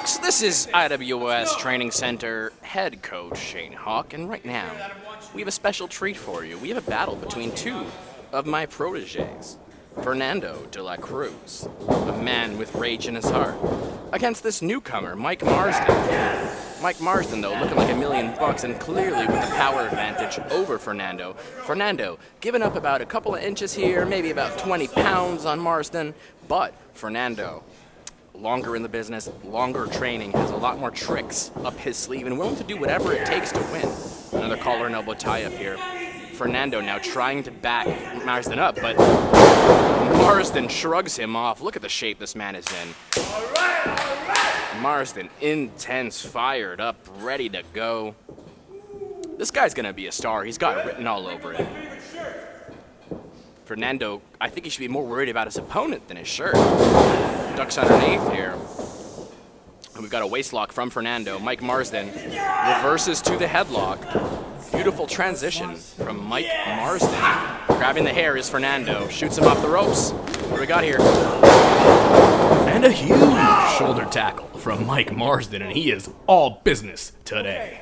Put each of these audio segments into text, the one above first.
folks, this is IWS Training Center head coach Shane Hawk, and right now we have a special treat for you. We have a battle between two of my proteges, Fernando de la Cruz, a man with rage in his heart, against this newcomer, Mike Marston. Mike Marston, though, looking like $1 million and clearly with the power advantage over Fernando. Fernando giving up about a couple of inches here, maybe about 20 pounds on Marston, but Fernando, longer in the business, longer training, has a lot more tricks up his sleeve and willing to do whatever it takes to win. Another collar and elbow tie-up here. Fernando now trying to back Marston up, but Marston shrugs him off. Look at the shape this man is in. Marston, intense, fired up, ready to go. This guy's gonna be a star. He's got it written all over him. Fernando, I think he should be more worried about his opponent than his shirt. Ducks underneath here. And we've got a waist lock from Fernando. Mike Marston reverses to the headlock. Beautiful transition from Mike Marston. Grabbing the hair is Fernando. Shoots him off the ropes. What do we got here? And a huge shoulder tackle from Mike Marston, and he is all business today.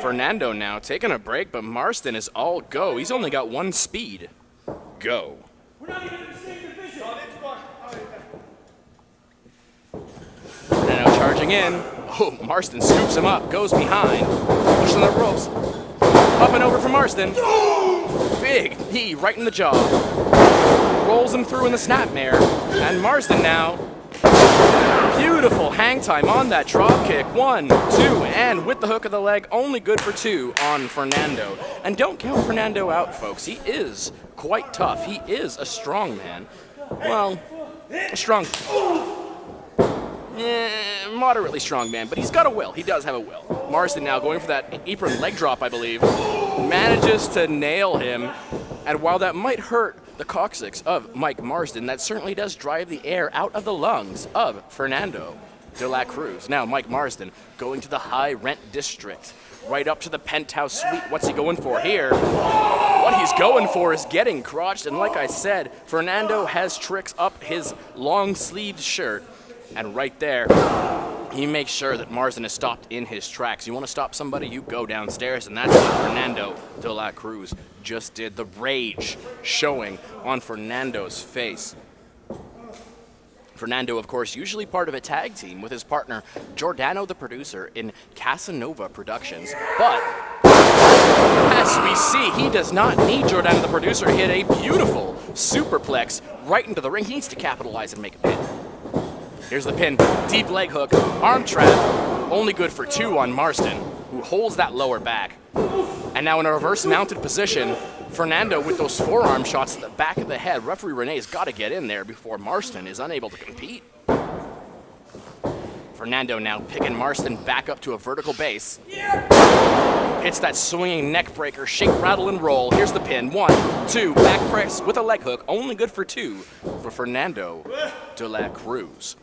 Fernando now taking a break, but Marston is all go. He's only got one speed. Go. Fernando charging in. Oh, Marston scoops him up, goes behind, pushing the ropes. Up and over for Marston. Big knee right in the jaw. Rolls him through in the snapmare. And Marston now. Beautiful hang time on that drop kick. 1, 2, and with the hook of the leg, only good for 2 on Fernando. And don't count Fernando out, folks. He is quite tough. He is a strong man. Well, a strong, moderately strong man, but he's got a will. He does have a will. Marston now going for that apron leg drop, I believe. Manages to nail him. And while that might hurt the coccyx of Mike Marston, that certainly does drive the air out of the lungs of Fernando de la Cruz. Now Mike Marston going to the high rent district, right up to the penthouse suite. What's he going for here? What he's going for is getting crotched, and like I said, Fernando has tricks up his long-sleeved shirt, and right there, he makes sure that Marston is stopped in his tracks. You want to stop somebody, you go downstairs, and that's what Fernando de la Cruz just did. The rage showing on Fernando's face. Fernando, of course, usually part of a tag team with his partner, Giordano the producer in Casanova Productions. But, as we see, he does not need Giordano the producer. He hit a beautiful superplex right into the ring. He needs to capitalize and make a pin. Here's the pin, deep leg hook, arm trap, only good for 2 on Marston, who holds that lower back. And now in a reverse mounted position, Fernando with those forearm shots to the back of the head. Referee Renee's got to get in there before Marston is unable to compete. Fernando now picking Marston back up to a vertical base. Hits that swinging neck breaker, shake, rattle, and roll. Here's the pin, 1, 2, back press with a leg hook, only good for 2 for Fernando de la Cruz.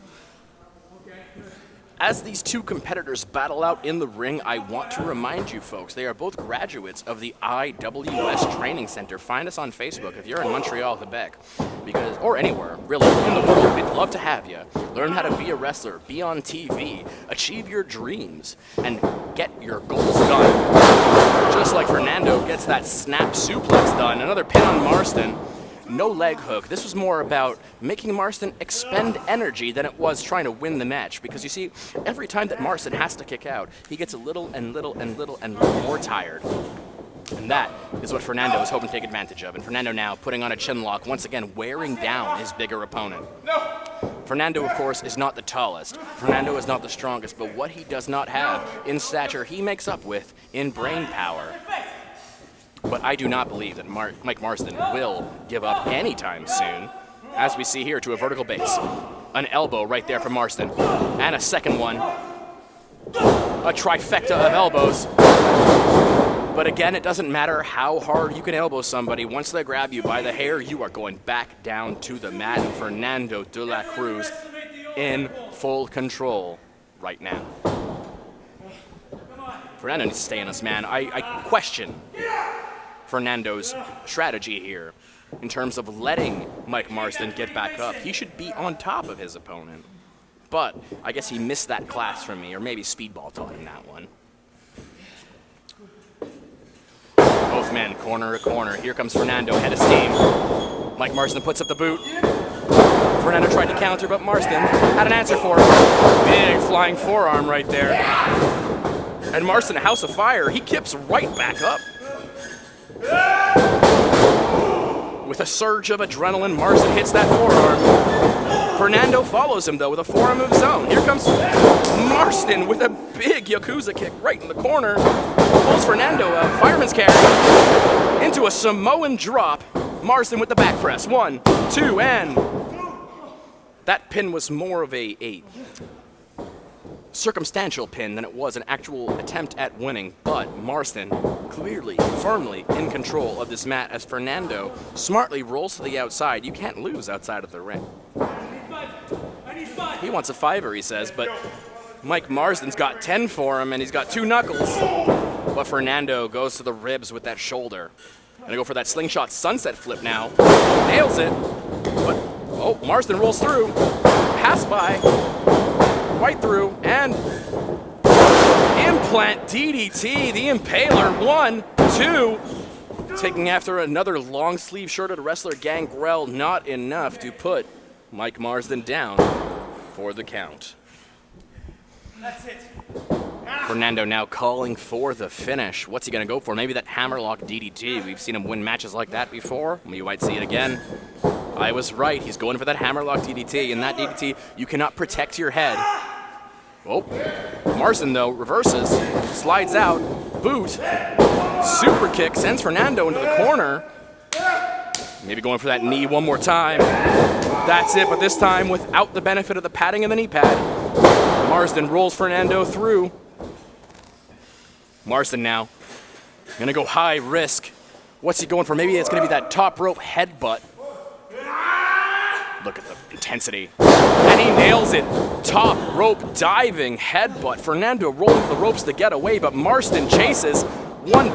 As these two competitors battle out in the ring, I want to remind you folks, they are both graduates of the IWS Training Center. Find us on Facebook if you're in Montreal, Quebec, or anywhere, really, in the world. We'd love to have you. Learn how to be a wrestler, be on TV, achieve your dreams, and get your goals done. Just like Fernando gets that snap suplex done. Another pin on Marston. No leg hook. This was more about making Marston expend energy than it was trying to win the match. Because you see, every time that Marston has to kick out, he gets a little and little and little and more tired. And that is what Fernando is hoping to take advantage of. And Fernando now putting on a chin lock, once again wearing down his bigger opponent. Fernando, of course, is not the tallest. Fernando is not the strongest. But what he does not have in stature, he makes up with in brain power. But I do not believe that Mike Marston will give up anytime soon. As we see here to a vertical base. An elbow right there from Marston. And a second one. A trifecta of elbows. But again, it doesn't matter how hard you can elbow somebody. Once they grab you by the hair, you are going back down to the mat. And Fernando de la Cruz in full control right now. Fernando needs to stay in this, man. I question Fernando's strategy here in terms of letting Mike Marston get back up. He should be on top of his opponent. but I guess he missed that class from me, or maybe Speedball taught him that one. Both men, corner to corner. Here comes Fernando, head of steam. Mike Marston puts up the boot. Fernando tried to counter, but Marston had an answer for him. Big flying forearm right there. And Marston, a house of fire, he kips right back up. With a surge of adrenaline, Marston hits that forearm. Fernando follows him, though, with a forearm of his own. Here comes Marston with a big Yakuza kick right in the corner. Pulls Fernando, a fireman's carry, into a Samoan drop. Marston with the back press. 1, 2, and that pin was more of a circumstantial pin than it was an actual attempt at winning, but Marston clearly, firmly in control of this mat as Fernando smartly rolls to the outside. You can't lose outside of the ring. He wants a fiver, he says, but Mike Marston's got 10 for him, and he's got 2 knuckles. But Fernando goes to the ribs with that shoulder. Gonna go for that slingshot sunset flip now. Nails it, but, oh, Marston rolls through. Pass by. Right through, and implant DDT, the Impaler, 1, 2. Taking after another long sleeve shirted wrestler, Gangrel, not enough to put Mike Marston down for the count. That's it. Fernando now calling for the finish. What's he gonna go for? Maybe that hammerlock DDT. We've seen him win matches like that before. You might see it again. I was right. He's going for that hammerlock DDT, and that DDT, you cannot protect your head. Oh, Marston, though, reverses, slides out, boot, super kick, sends Fernando into the corner. Maybe going for that knee one more time. That's it, but this time without the benefit of the padding and the knee pad. Marston rolls Fernando through. Marston now, gonna go high risk. What's he going for? Maybe it's gonna be that top rope headbutt. Look at the intensity. And he nails it. Top rope diving headbutt. Fernando rolling the ropes to get away, but Marston chases. 1.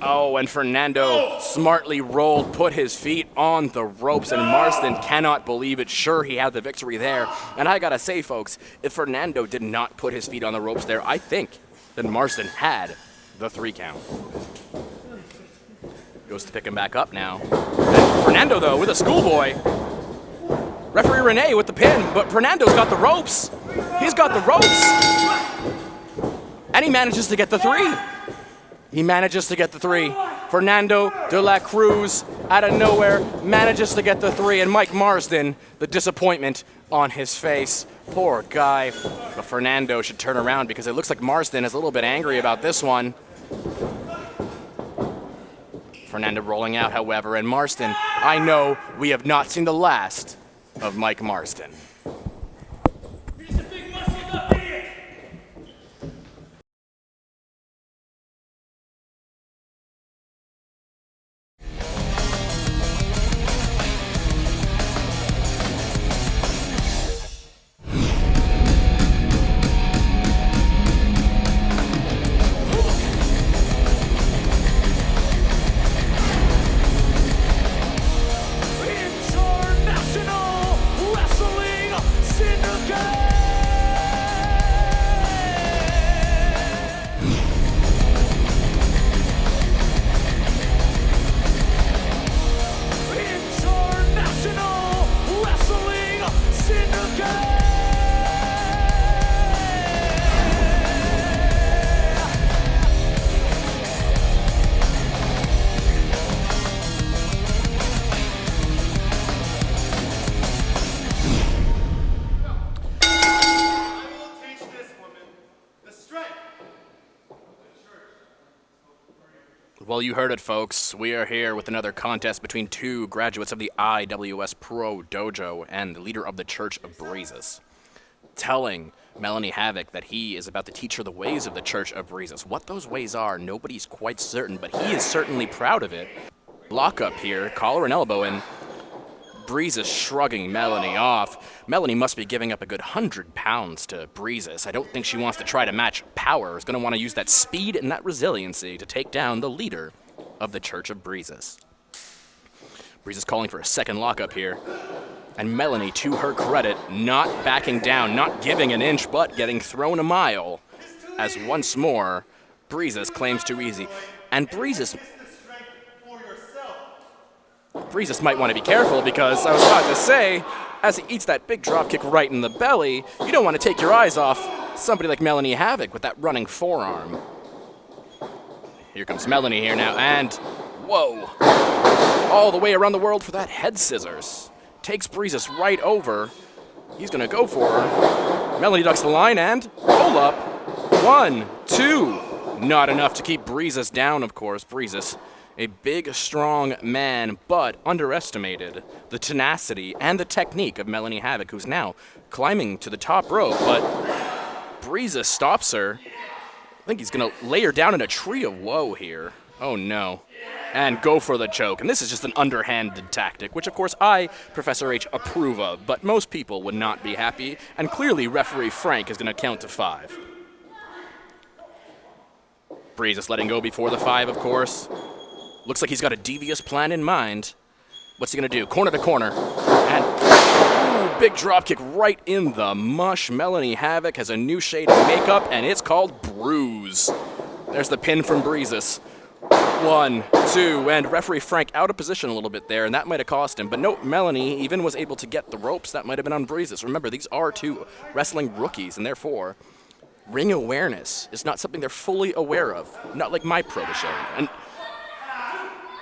Oh, and Fernando smartly rolled, put his feet on the ropes, and Marston cannot believe it. Sure, he had the victory there. And I gotta say, folks, if Fernando did not put his feet on the ropes there, I think that Marston had the 3 count. Goes to pick him back up now. And Fernando, though, with a schoolboy. Referee Renee with the pin, but Fernando's got the ropes. He's got the ropes. And he manages to get the 3. He manages to get the 3. Fernando de la Cruz, out of nowhere, manages to get the 3. And Mike Marston, the disappointment on his face. Poor guy. But Fernando should turn around because it looks like Marston is a little bit angry about this one. Fernando rolling out, however, and Marston, I know we have not seen the last of Mike Marston. He's a big muscle up here. Well, you heard it, folks. We are here with another contest between 2 graduates of the IWS Pro Dojo and the leader of the Church of Breezus, telling Melanie Havok that he is about to teach her the ways of the Church of Breezus. What those ways are, nobody's quite certain, but he is certainly proud of it. Lock up here, collar and elbow, and Breezus shrugging Melanie off. Melanie must be giving up a good 100 pounds to Breezus. I don't think she wants to try to match power. She's going to want to use that speed and that resiliency to take down the leader of the Church of Breezus. Breezus calling for a second lockup here. And Melanie, to her credit, not backing down, not giving an inch, but getting thrown a mile. As once more, Breezus claims too easy. And Breezus might want to be careful because I was about to say, as he eats that big drop kick right in the belly, you don't want to take your eyes off somebody like Melanie Havok with that running forearm. Here comes Melanie here now, and whoa, all the way around the world for that head scissors. Takes Breezus right over. He's going to go for her. Melanie ducks the line and roll up. 1, 2. Not enough to keep Breezus down, of course. Breezus, a big, strong man, but underestimated the tenacity and the technique of Melanie Havok, who's now climbing to the top rope, but Breezus stops her. I think he's going to lay her down in a tree of woe here. Oh, no. And go for the choke. And this is just an underhanded tactic, which, of course, I, Professor H, approve of, but most people would not be happy, and clearly referee Frank is going to count to 5. Breezus letting go before the 5, of course. Looks like he's got a devious plan in mind. What's he going to do? Corner to corner. And ooh, big drop kick right in the mush. Melanie Havok has a new shade of makeup, and it's called Bruise. There's the pin from Breezus. 1, 2, and referee Frank out of position a little bit there, and that might have cost him. But nope, Melanie even was able to get the ropes. That might have been on Breezus. Remember, these are 2 wrestling rookies, and therefore, ring awareness is not something they're fully aware of. Not like my protege. And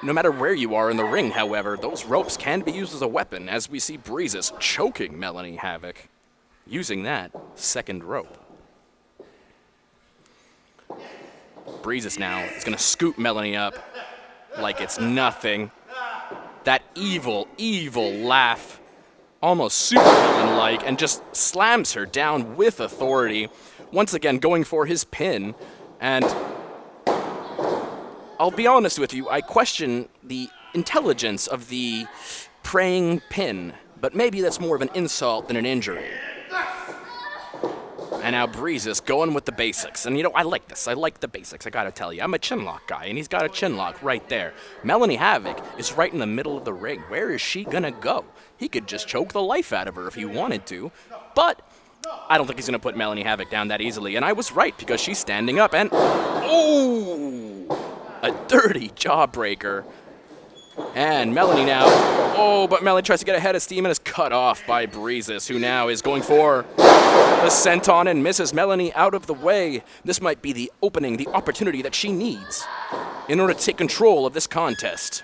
no matter where you are in the ring, however, those ropes can be used as a weapon, as we see Breezus choking Melanie Havok, using that second rope. Breezus now is going to scoop Melanie up like it's nothing. That evil, evil laugh, almost supervillain-like, and just slams her down with authority. Once again, going for his pin. And I'll be honest with you, I question the intelligence of the praying pin, but maybe that's more of an insult than an injury. And now Breezus going with the basics. And, you know, I like this. I like the basics, I gotta tell you. I'm a chinlock guy, and he's got a chinlock right there. Melanie Havok is right in the middle of the ring. Where is she gonna go? He could just choke the life out of her if he wanted to. But I don't think he's gonna put Melanie Havok down that easily. And I was right, because she's standing up, and oh, a dirty jawbreaker. And Melanie now, oh, but Melanie tries to get ahead of steam and is cut off by Breezus, who now is going for the senton and misses Melanie out of the way. This might be the opening, the opportunity that she needs in order to take control of this contest.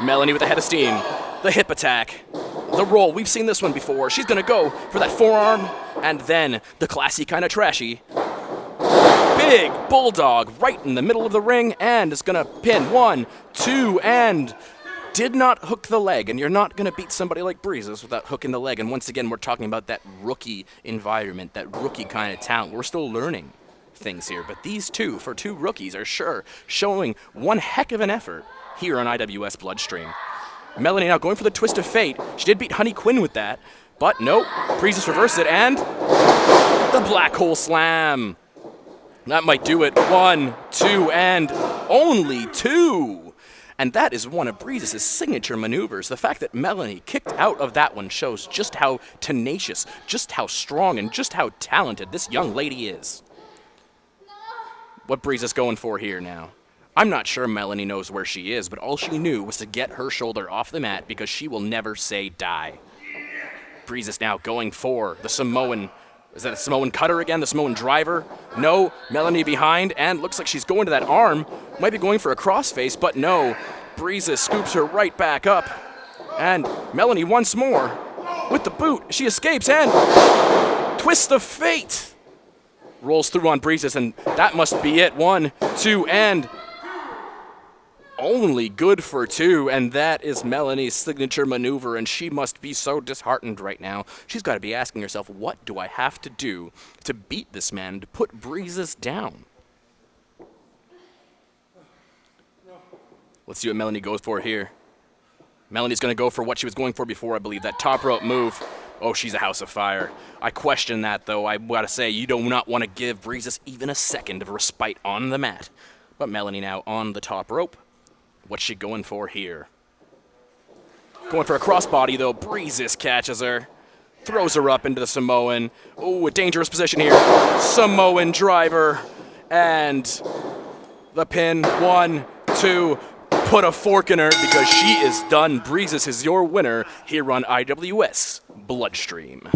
Melanie with the head of steam, the hip attack, the roll. We've seen this one before. She's going to go for that forearm, and then the classy kind of trashy big bulldog right in the middle of the ring, and is going to pin 1, 2, and did not hook the leg. And you're not going to beat somebody like Breezus without hooking the leg. And once again, we're talking about that rookie environment, that rookie kind of talent. We're still learning things here, but these two, for 2 rookies, are sure showing one heck of an effort here on IWS Bloodstream. Melanie now going for the twist of fate. She did beat Honey Quinn with that, but nope, Breezus reversed it, and the black hole slam. That might do it. 1, 2, and only 2. And that is one of Breezus' signature maneuvers. The fact that Melanie kicked out of that one shows just how tenacious, just how strong, and just how talented this young lady is. What Breezus going for here now? I'm not sure Melanie knows where she is, but all she knew was to get her shoulder off the mat because she will never say die. Breezus now going for the Samoan. Is that a Samoan cutter again? The Samoan driver? No. Melanie behind, and looks like she's going to that arm. Might be going for a crossface, but no. Breezus scoops her right back up. And Melanie once more with the boot. She escapes and twist of fate. Rolls through on Breezus, and that must be it. 1, 2, and only good for 2, and that is Melanie's signature maneuver, and she must be so disheartened right now. She's got to be asking herself, what do I have to do to beat this man, to put Breezus down? Let's see what Melanie goes for here. Melanie's going to go for what she was going for before, I believe, that top rope move. Oh, she's a house of fire. I question that, though. I got to say, you do not want to give Breezus even a second of respite on the mat. But Melanie now on the top rope. What's she going for here? Going for a crossbody, though. Breezus catches her. Throws her up into the Samoan. Oh, a dangerous position here. Samoan driver. And the pin. 1, 2. Put a fork in her because she is done. Breezus is your winner here on IWS Bloodstream.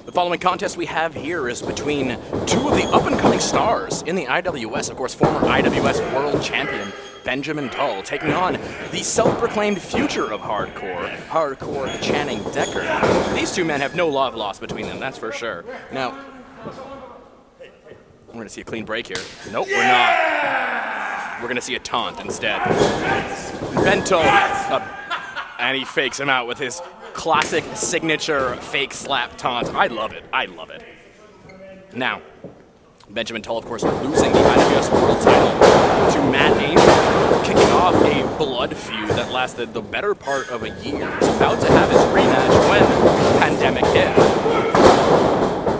The following contest we have here is between two of the up-and-coming stars in the IWS. Of course, former IWS World Champion Benjamin Tull taking on the self-proclaimed future of hardcore Channing Decker. These two men have no love lost between them, that's for sure. Now, we're going to see a clean break here. Nope, we're not. We're going to see a taunt instead. Ben Tull, and he fakes him out with his classic signature fake slap taunt. I love it. I love it. Now, Benjamin Tull, of course, losing the IWS World title to Matt Angel, kicking off a blood feud that lasted the better part of a year. He's about to have his rematch when the pandemic hit.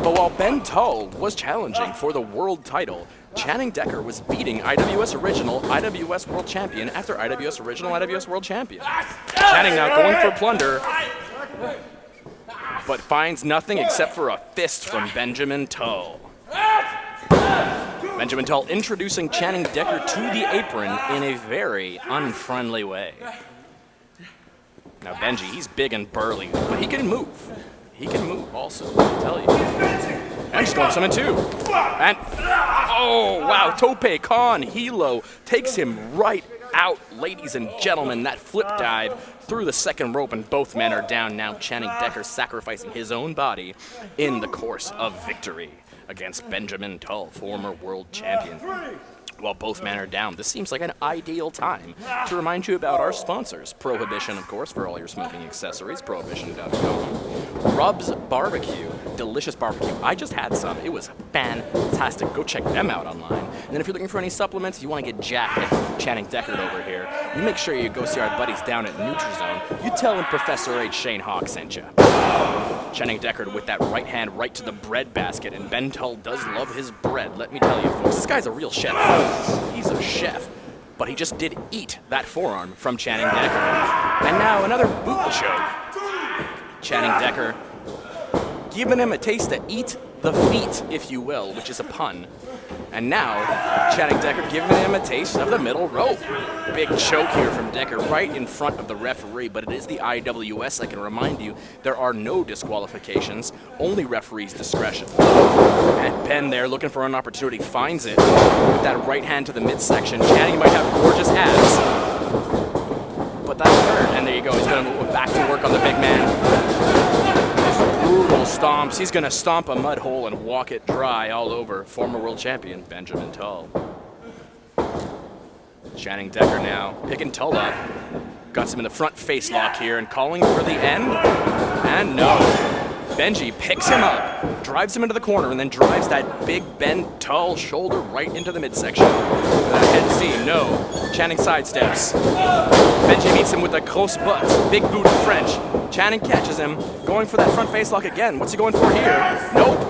But while Ben Tull was challenging for the world title, Channing Decker was beating IWS Original, IWS World Champion after IWS Original, IWS World Champion. Channing now going for plunder, but finds nothing except for a fist from Benjamin Tull. Benjamin Tull introducing Channing Decker to the apron in a very unfriendly way. Now Benji, he's big and burly, but he can move. He can move also, I'll tell you. And just going summon too. And, oh wow, Tope Con Hilo takes him right out, ladies and gentlemen. That flip dive through the second rope, and both men are down now. Channing Decker sacrificing his own body in the course of victory against Benjamin Tull, former world champion. While both men are down, this seems like an ideal time to remind you about our sponsors. Prohibition, of course, for all your smoking accessories, prohibition.com. Rub's Barbecue, delicious barbecue. I just had some. It was fantastic. Go check them out online. And then if you're looking for any supplements, you want to get jacked at Channing Deckard over here, you make sure you go see our buddies down at Nutrizone. You tell them Professor H. Shane Hawk sent you. Channing Deckard with that right hand right to the bread basket, and Ben Tull does love his bread, let me tell you folks. This guy's a real chef. He's a chef, but he just did eat that forearm from Channing Decker. And now another boot choke. Channing Decker giving him a taste to eat the feet, if you will, which is a pun. And now, Channing Decker giving him a taste of the middle rope. Big choke here from Decker right in front of the referee, but it is the IWS. I can remind you, there are no disqualifications, only referee's discretion. And Ben there looking for an opportunity, finds it with that right hand to the midsection. Channing might have gorgeous abs, but that's hurt. And there you go, he's going to move back to work on the big man. Brutal stomps. He's going to stomp a mud hole and walk it dry all over former world champion Benjamin Tull. Channing Decker now picking Tull up. Got him in the front face lock here and calling for the end. And no. Benji picks him up, drives him into the corner, and then drives that big Ben Tull shoulder right into the midsection. Head C, no. Channing sidesteps. Benji meets him with a close butt, big boot in French. Channing catches him, going for that front face lock again. What's he going for here? Nope.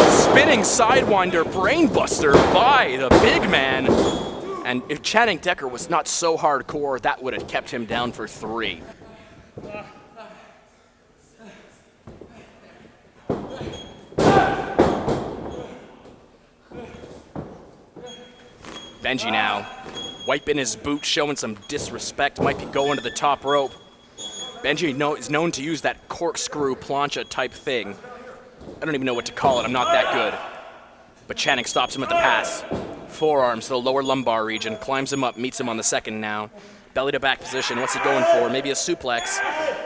Spinning sidewinder brainbuster by the big man. And if Channing Decker was not so hardcore, that would have kept him down for 3. Benji now wiping his boot, showing some disrespect, might be going to the top rope. Benji is known to use that corkscrew plancha type thing. I don't even know what to call it, I'm not that good. But Channing stops him at the pass. Forearms to the lower lumbar region, climbs him up, meets him on the second now. Belly to back position, what's he going for? Maybe a suplex.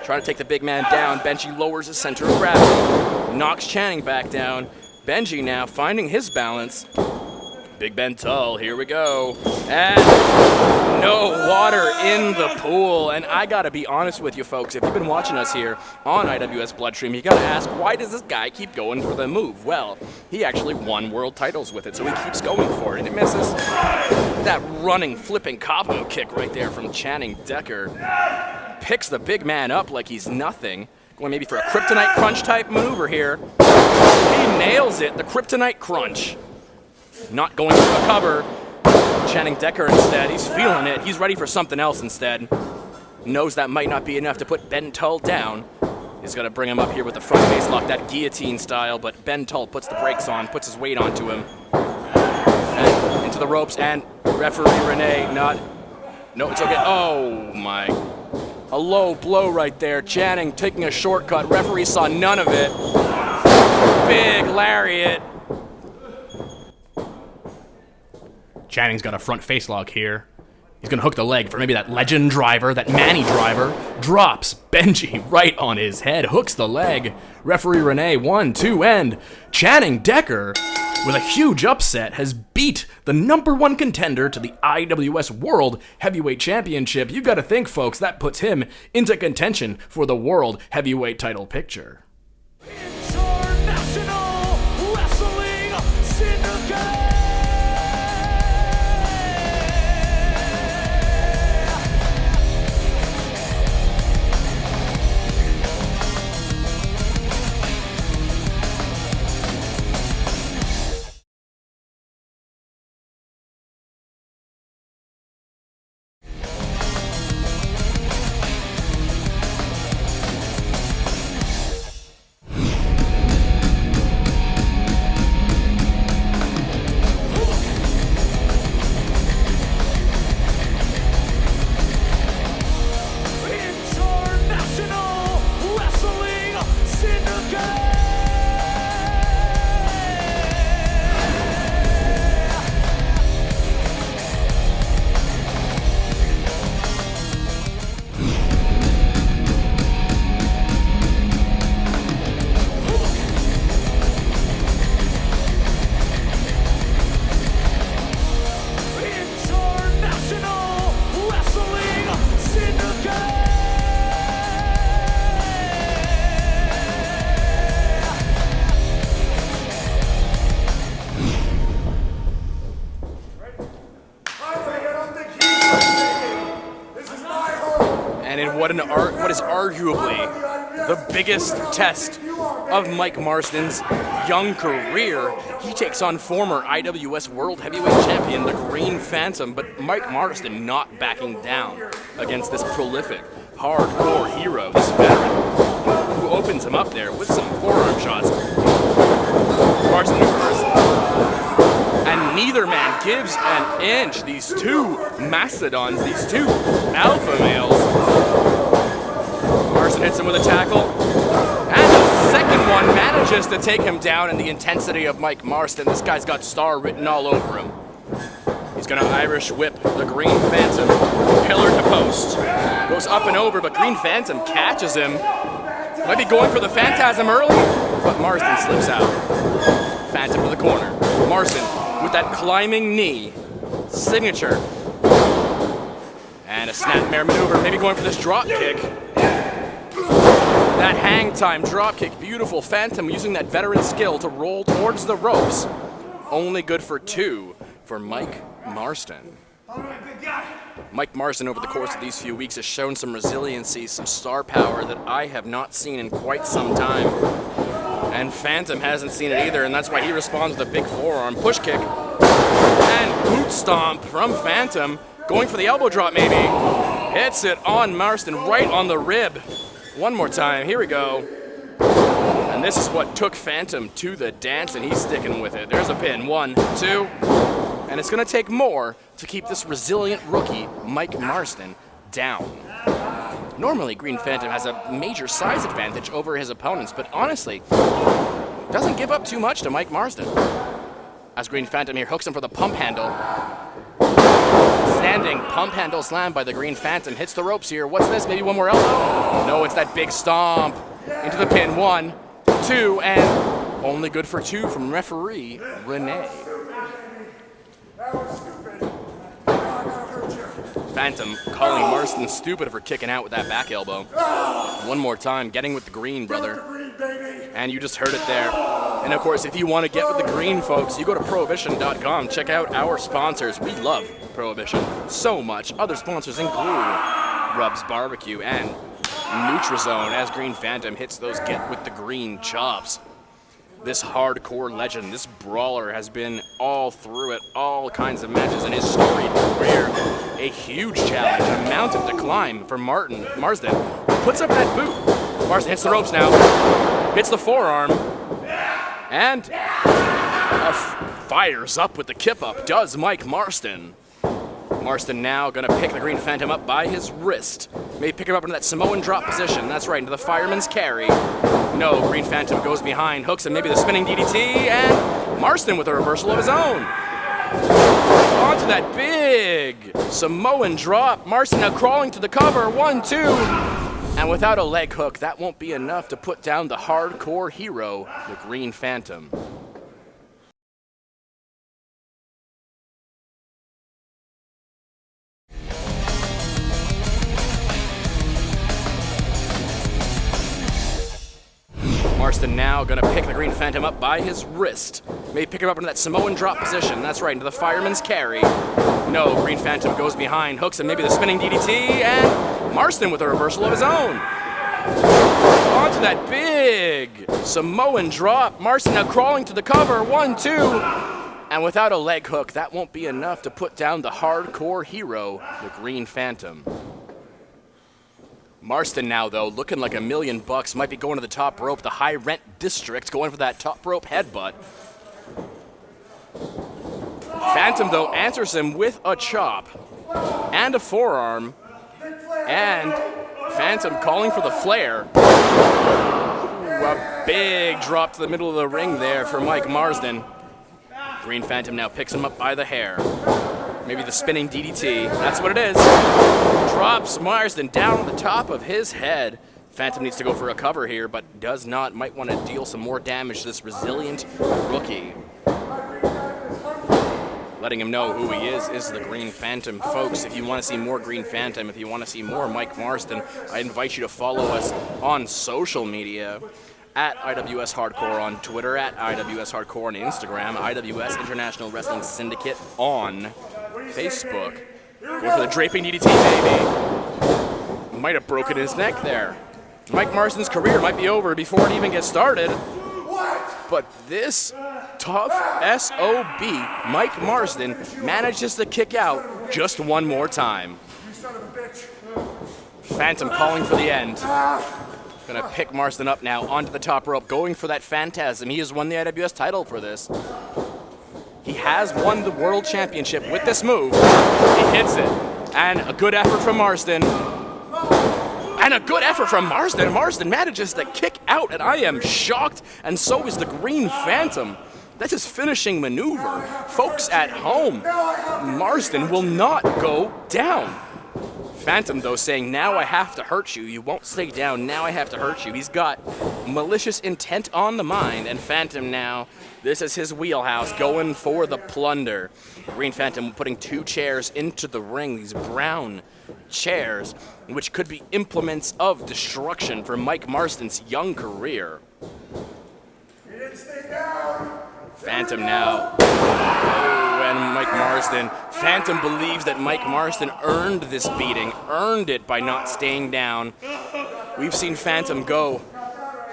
Trying to take the big man down. Benji lowers his center of gravity. Knocks Channing back down. Benji now finding his balance. Big Ben Tull, here we go. And no water in the pool. And I gotta be honest with you folks, if you've been watching us here on IWS Bloodstream, you gotta ask, why does this guy keep going for the move? Well, he actually won world titles with it, so he keeps going for it, and it misses. That running, flipping capo kick right there from Channing Decker picks the big man up like he's nothing. Going maybe for a kryptonite crunch type maneuver here. He nails it, the kryptonite crunch. Not going for the cover. Channing Decker instead, he's feeling it. He's ready for something else instead. Knows that might not be enough to put Ben Tull down. He's gonna bring him up here with the front face lock, that guillotine style, but Ben Tull puts the brakes on, puts his weight onto him. And into the ropes, and referee Renee no, it's okay. Oh my. A low blow right there. Channing taking a shortcut. Referee saw none of it. Big lariat. Channing's got a front face lock here. He's gonna hook the leg for maybe that legend driver, that Manny driver. Drops Benji right on his head, hooks the leg. Referee Renee, 1, 2, and Channing Decker, with a huge upset, has beat the #1 contender to the IWS World Heavyweight Championship. You gotta think, folks, that puts him into contention for the World Heavyweight title picture. International Wrestling Syndicate. What is arguably the biggest test of Mike Marston's young career. He takes on former IWS World Heavyweight Champion, the Green Phantom, but Mike Marston not backing down against this prolific, hardcore hero, this veteran, who opens him up there with some forearm shots. Marston reverses, and neither man gives an inch. These two mastodons, these two alpha males. Marston hits him with a tackle, and the second one manages to take him down in the intensity of Mike Marston. This guy's got star written all over him. He's gonna Irish whip the Green Phantom, pillar to post. Goes up and over, but Green Phantom catches him. Might be going for the Phantasm early, but Marston slips out. Phantom to the corner. Marston with that climbing knee, signature. And a snapmare maneuver, maybe going for this drop kick. That hang time drop kick, beautiful. Phantom using that veteran skill to roll towards the ropes. Only good for 2 for Mike Marston. Mike Marston over the course of these few weeks has shown some resiliency, some star power that I have not seen in quite some time. And Phantom hasn't seen it either, and that's why he responds with a big forearm push kick. And boot stomp from Phantom, going for the elbow drop maybe. Hits it on Marston, right on the rib. One more time, here we go. And this is what took Phantom to the dance, and he's sticking with it. There's a pin, 1, 2, and it's going to take more to keep this resilient rookie, Mike Marston, down. Normally, Green Phantom has a major size advantage over his opponents, but honestly, doesn't give up too much to Mike Marston. As Green Phantom here hooks him for the pump handle. Standing pump handle slam by the Green Phantom. Hits the ropes here. What's this? Maybe one more elbow? No, it's that big stomp. Into the pin. 1, 2, and only good for 2 from referee Renee. Phantom calling Marston stupid for kicking out with that back elbow. One more time, getting with the green, brother. And you just heard it there. And of course, if you want to get with the green, folks, you go to Prohibition.com. Check out our sponsors. We love Prohibition so much. Other sponsors include Rubs Barbecue and Nutrizone as Green Phantom hits those get with the green chops. This hardcore legend, this brawler has been all through it, all kinds of matches in his storied career. A huge challenge, a mountain to climb for Marston. Puts up that boot. Marston hits the ropes now, hits the forearm, and fires up with the kip up, does Mike Marston. Marston now gonna pick the Green Phantom up by his wrist. Maybe pick him up into that Samoan drop position. That's right, into the fireman's carry. No, Green Phantom goes behind, hooks him, maybe the spinning DDT, and Marston with a reversal of his own. Onto that big Samoan drop. Marston now crawling to the cover. 1, 2. And without a leg hook, that won't be enough to put down the hardcore hero, the Green Phantom. Marston now gonna pick the Green Phantom up by his wrist. Maybe pick him up into that Samoan drop position. That's right, into the fireman's carry. No, Green Phantom goes behind, hooks him, maybe the spinning DDT, and Marston with a reversal of his own. Onto that big Samoan drop. Marston now crawling to the cover. 1, 2. And without a leg hook, that won't be enough to put down the hardcore hero, the Green Phantom. Marston now, though, looking like $1 million. Might be going to the top rope. The high rent district going for that top rope headbutt. Phantom, though, answers him with a chop and a forearm. And Phantom calling for the flare. Ooh, a big drop to the middle of the ring there for Mike Marston. Green Phantom now picks him up by the hair. Maybe the spinning DDT. That's what it is. Drops Marston down on the top of his head. Phantom needs to go for a cover here, but does not. Might want to deal some more damage to this resilient rookie. Letting him know who he is the Green Phantom. Folks, if you want to see more Green Phantom, if you want to see more Mike Marston, I invite you to follow us on social media. At IWS Hardcore on Twitter, at IWS Hardcore on Instagram, IWS International Wrestling Syndicate on Facebook. Going for the draping DDT, baby. Might have broken his neck there. Mike Marston's career might be over before it even gets started. But this tough SOB, Mike Marston, manages to kick out just one more time. Phantom calling for the end. Gonna pick Marston up now onto the top rope, going for that Phantasm. He has won the IWS title for this. He has won the World Championship with this move. He hits it. And a good effort from Marston. And a good effort from Marston. Marston manages to kick out, and I am shocked, and so is the Green Phantom. That's his finishing maneuver. Folks at home, Marston will not go down. Phantom, though, saying, now I have to hurt you. You won't stay down. Now I have to hurt you. He's got malicious intent on the mind. And Phantom now, this is his wheelhouse, going for the plunder. Green Phantom putting 2 chairs into the ring, these brown chairs, which could be implements of destruction for Mike Marston's young career. You didn't stay down. Phantom now. And Mike Marston. Phantom believes that Mike Marston earned this beating, earned it by not staying down. We've seen Phantom go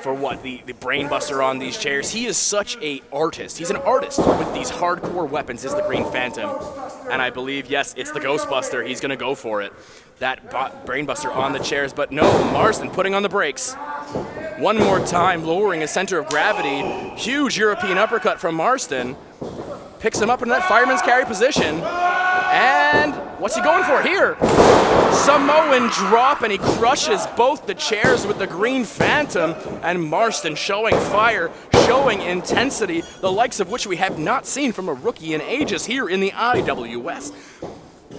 for what, the brainbuster on these chairs. He is such a artist. He's an artist with these hardcore weapons, is the Green Phantom. And I believe, yes, it's the Ghostbuster. He's gonna go for it. That brainbuster on the chairs, but no, Marston putting on the brakes. One more time, lowering his center of gravity. Huge European uppercut from Marston. picks him up in that fireman's carry position. And what's he going for here? Samoan drop, and he crushes both the chairs with the Green Phantom. And Marston showing fire, showing intensity, the likes of which we have not seen from a rookie in ages here in the IWS.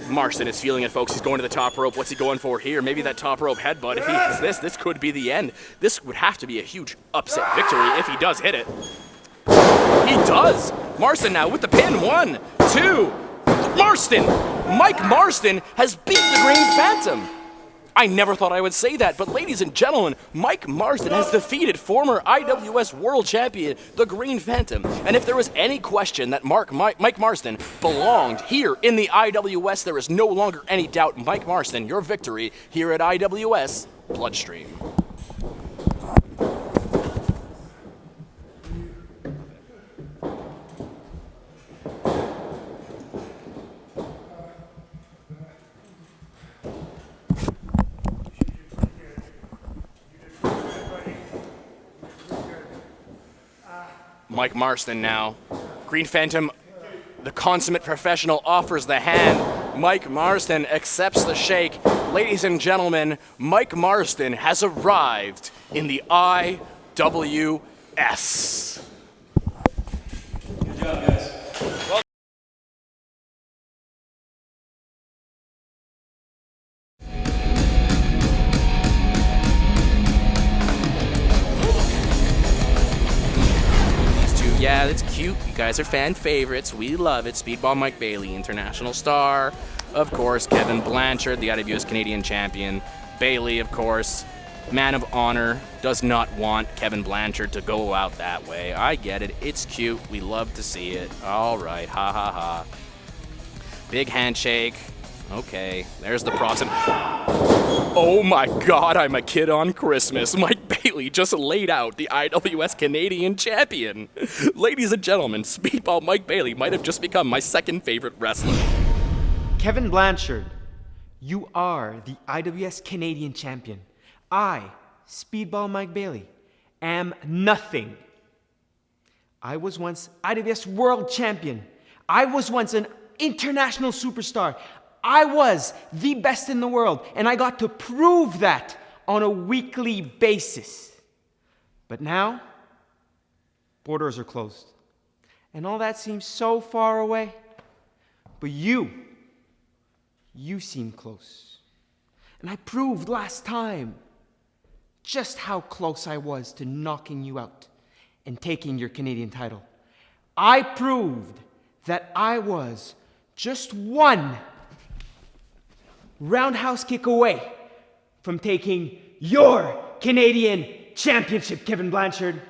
Marston is feeling it, folks. He's going to the top rope. What's he going for here? Maybe that top rope headbutt. If he hits this could be the end. This would have to be a huge upset victory if he does hit it. He does. Marston now with the pin. 1, 2. Marston! Mike Marston has beat the Green Phantom. I never thought I would say that, but ladies and gentlemen, Mike Marston has defeated former IWS World Champion, the Green Phantom. And if there was any question that Mike Marston belonged here in the IWS, there is no longer any doubt. Mike Marston, your victory here at IWS Bloodstream. Mike Marston now. Green Phantom, the consummate professional, offers the hand. Mike Marston accepts the shake. Ladies and gentlemen, Mike Marston has arrived in the IWS. Good job, guys. Yeah, that's cute. You guys are fan favorites. We love it. Speedball Mike Bailey, international star. Of course, Kevin Blanchard, the IWS Canadian Champion. Bailey, of course, man of honor, does not want Kevin Blanchard to go out that way. I get it. It's cute. We love to see it. All right. Ha, ha, ha. Big handshake. Okay. There's the props. Oh my God, I'm a kid on Christmas. Mike Bailey just laid out the IWS Canadian Champion. Ladies and gentlemen, Speedball Mike Bailey might have just become my second favorite wrestler. Kevin Blanchard, you are the IWS Canadian Champion. I, Speedball Mike Bailey, am nothing. I was once IWS World Champion. I was once an international superstar. I was the best in the world, and I got to prove that on a weekly basis. But now, borders are closed, and all that seems so far away. But you seem close. And I proved last time just how close I was to knocking you out and taking your Canadian title. I proved that I was just one roundhouse kick away from taking your Canadian Championship, Kevin Blanchard.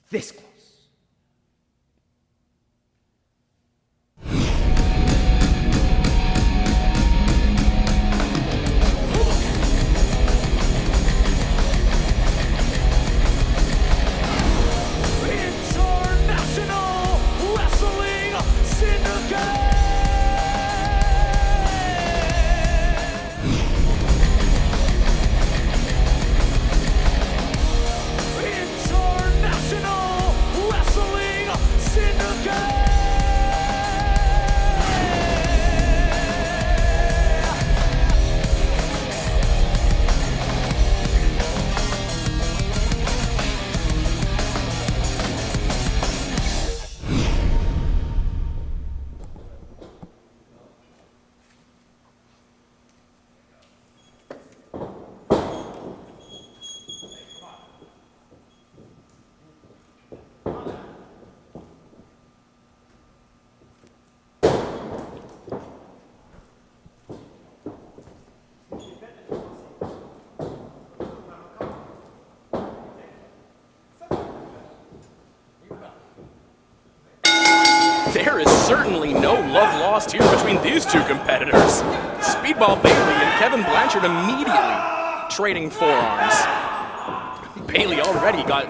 This close. International Wrestling Syndicate! There is certainly no love lost here between these two competitors. Speedball Bailey and Kevin Blanchard immediately trading forearms. Bailey already got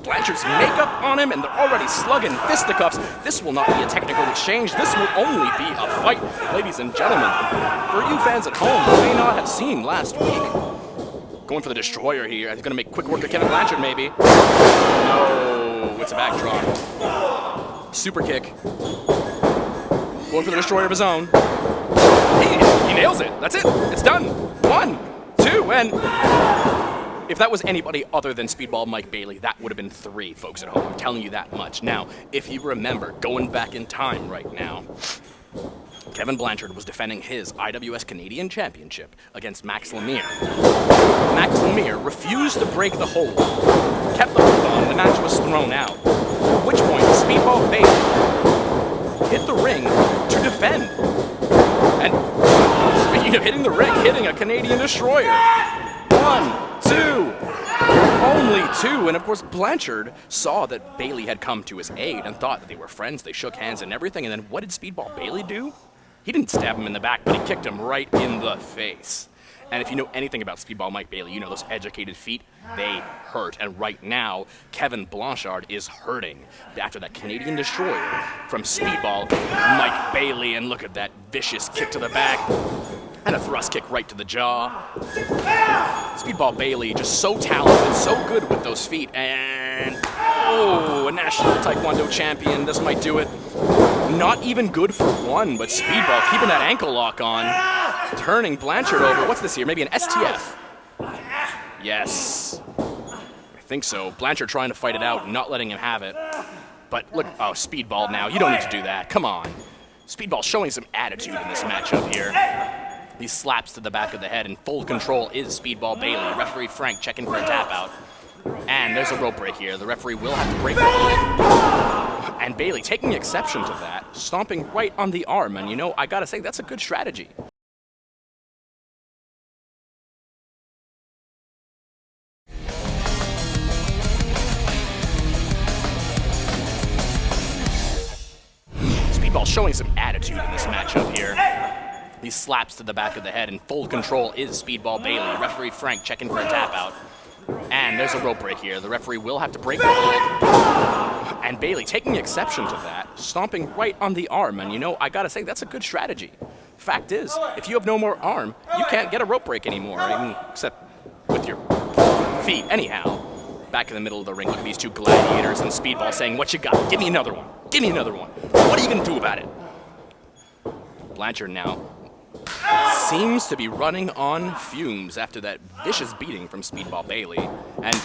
Blanchard's makeup on him, and they're already slugging fisticuffs. This will not be a technical exchange. This will only be a fight, ladies and gentlemen. For you fans at home who may not have seen last week, going for the destroyer here. He's going to make quick work of Kevin Blanchard, maybe. No, it's a backdrop. Super kick. Going for the destroyer of his own. He nails it. That's it. It's done. 1, 2, and if that was anybody other than Speedball Mike Bailey, that would have been 3, folks at home. I'm telling you that much. Now, if you remember, going back in time right now, Kevin Blanchard was defending his IWS Canadian Championship against Max Lemire. Max Lemire refused to break the hold, kept the hold on, and the match was thrown out. At which point, Speedball Bailey hit the ring to defend. And speaking of hitting the ring, hitting a Canadian destroyer. 1, 2, only 2. And of course, Blanchard saw that Bailey had come to his aid and thought that they were friends. They shook hands and everything. And then what did Speedball Bailey do? He didn't stab him in the back, but he kicked him right in the face. And if you know anything about Speedball Mike Bailey, you know those educated feet, they hurt. And right now, Kevin Blanchard is hurting after that Canadian destroyer from Speedball Mike Bailey. And look at that vicious kick to the back and a thrust kick right to the jaw. Speedball Bailey just so talented, so good with those feet. And, oh, a national taekwondo champion. This might do it. Not even good for 1, but Speedball keeping that ankle lock on. Turning Blanchard over. What's this here? Maybe an STF. Yes. I think so. Blanchard trying to fight it out, not letting him have it. But look, oh, Speedball now. You don't need to do that. Come on. Speedball showing some attitude in this matchup here. These slaps to the back of the head, and full control is Speedball Bailey. Referee Frank checking for a tap out. And there's a rope break here. The referee will have to break the hold. And Bailey taking exception to that, stomping right on the arm. And you know, I gotta say, that's a good strategy. Speedball showing some attitude in this matchup here. These slaps to the back of the head, and full control is Speedball Bailey. Referee Frank checking for a tap out. And there's a rope break here. The referee will have to break the hold. And Bailey taking exception to that, stomping right on the arm. And you know, I gotta say, that's a good strategy. Fact is, if you have no more arm, you can't get a rope break anymore, even except with your feet. Anyhow, back in the middle of the ring, look at these two gladiators and Speedball saying, "What you got? Give me another one. Give me another one. What are you gonna do about it?" Blanchard now seems to be running on fumes after that vicious beating from Speedball Bailey. And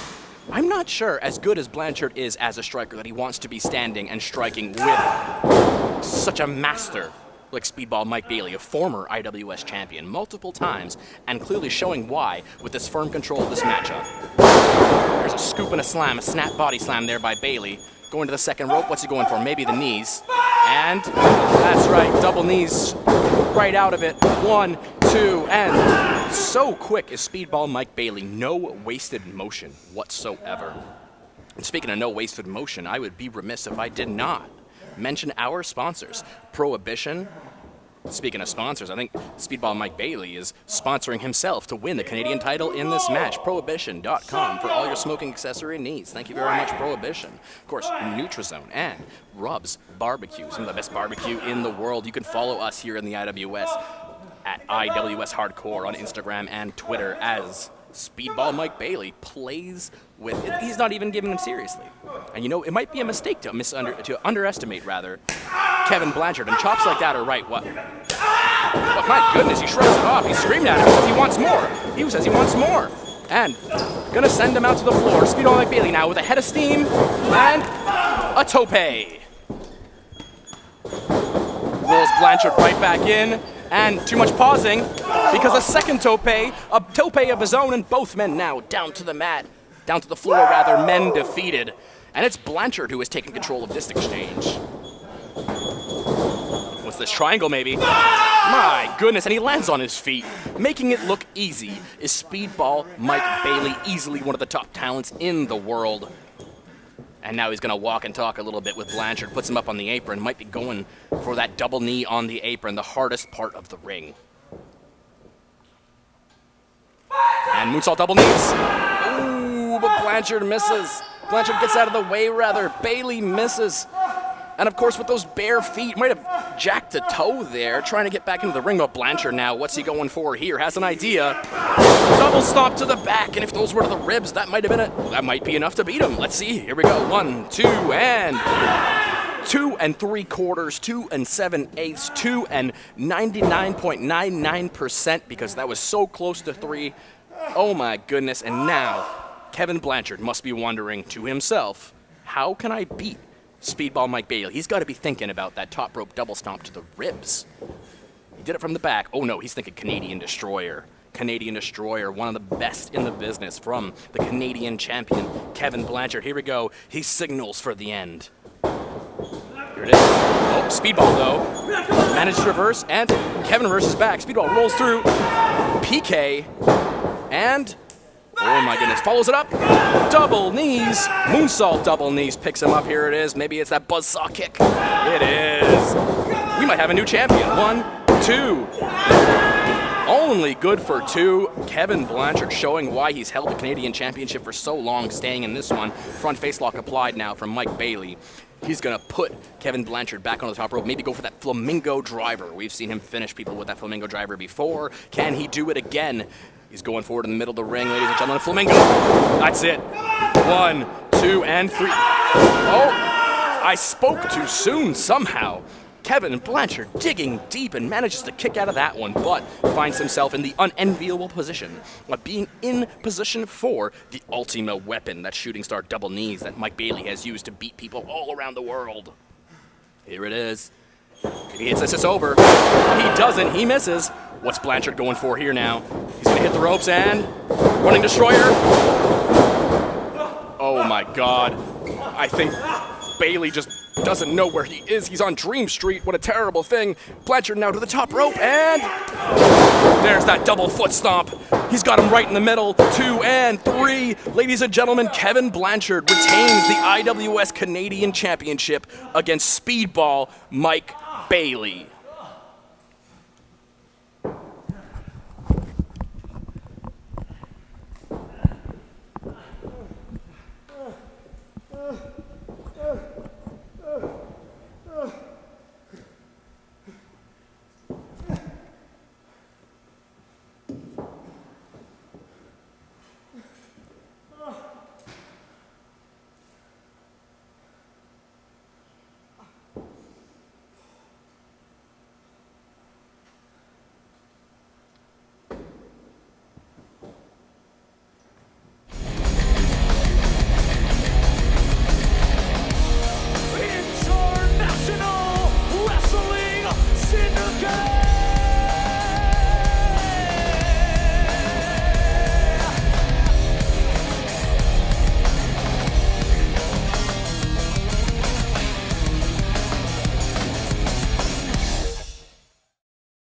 I'm not sure, as good as Blanchard is as a striker, that he wants to be standing and striking with such a master like Speedball Mike Bailey, a former IWS champion multiple times, and clearly showing why with this firm control of this matchup. There's a scoop and a slam, a snap body slam there by Bailey. Going to the second rope, what's he going for? Maybe the knees. And that's right, double knees right out of it. 1, 2, and so quick is Speedball Mike Bailey. No wasted motion whatsoever. And speaking of no wasted motion, I would be remiss if I did not mention our sponsors. Prohibition. Speaking of sponsors, I think Speedball Mike Bailey is sponsoring himself to win the Canadian title in this match. Prohibition.com for all your smoking accessory needs. Thank you very much, Prohibition. Of course, Nutrizone and Rubs Barbecue, some of the best barbecue in the world. You can follow us here in the IWS at IWS Hardcore on Instagram and Twitter as Speedball Mike Bailey plays with it. He's not even giving them seriously. And you know, it might be a mistake to underestimate, rather, Kevin Blanchard. And chops like that are right. What? But my goodness, he shrugs it off. He's screaming at him. He says he wants more. He says he wants more. And gonna send him out to the floor. Speedball Mike Bailey now with a head of steam and a tope. Rolls Blanchard right back in. And too much pausing because a second tope of his own, and both men now down to the mat, down to the floor rather, men defeated. And it's Blanchard who is taking control of this exchange. What's this, triangle maybe? My goodness, and he lands on his feet. Making it look easy is Speedball Mike Bailey, easily one of the top talents in the world. And now he's going to walk and talk a little bit with Blanchard, puts him up on the apron, might be going for that double knee on the apron, the hardest part of the ring. And moonsault double knees. Ooh, but Blanchard misses. Blanchard gets out of the way, rather. Bailey misses. And of course, with those bare feet, might have jacked a toe there, trying to get back into the ring. But Blanchard now, what's he going for here? Has an idea. Double stomp to the back, and if those were to the ribs, that might be enough to beat him. Let's see. Here we go. 1, 2, and 2 3/4, 2 7/8, 2 99.99% because that was so close to 3. Oh my goodness. And now Kevin Blanchard must be wondering to himself, how can I beat Speedball Mike Bailey? He's got to be thinking about that top rope double stomp to the ribs. He did it from the back. Oh no, he's thinking Canadian Destroyer. Canadian Destroyer, one of the best in the business from the Canadian champion, Kevin Blanchard. Here we go. He signals for the end. Here it is. Oh, Speedball, though. Managed to reverse, and Kevin reverses back. Speedball rolls through. PK, and oh my goodness, follows it up. Double knees. Moonsault double knees picks him up. Here it is. Maybe it's that buzzsaw kick. It is. We might have a new champion. 1, 2. Only good for 2. Kevin Blanchard showing why he's held the Canadian Championship for so long, staying in this one. Front face lock applied now from Mike Bailey. He's going to put Kevin Blanchard back on the top rope, maybe go for that flamingo driver. We've seen him finish people with that flamingo driver before. Can he do it again? He's going forward in the middle of the ring, ladies and gentlemen. Flamingo. That's it. 1, 2, and 3. Oh, I spoke too soon somehow. Kevin Blanchard digging deep and manages to kick out of that one, but finds himself in the unenviable position of being in position for the ultima weapon, that shooting star double knees that Mike Bailey has used to beat people all around the world. Here it is. If he hits this, it's over. He doesn't. He misses. What's Blanchard going for here now? He's going to hit the ropes and running destroyer. Oh my God. I think Bailey just doesn't know where he is. He's on Dream Street. What a terrible thing. Blanchard now to the top rope, and there's that double foot stomp. He's got him right in the middle. 2 and 3. Ladies and gentlemen, Kevin Blanchard retains the IWS Canadian Championship against Speedball Mike Bailey.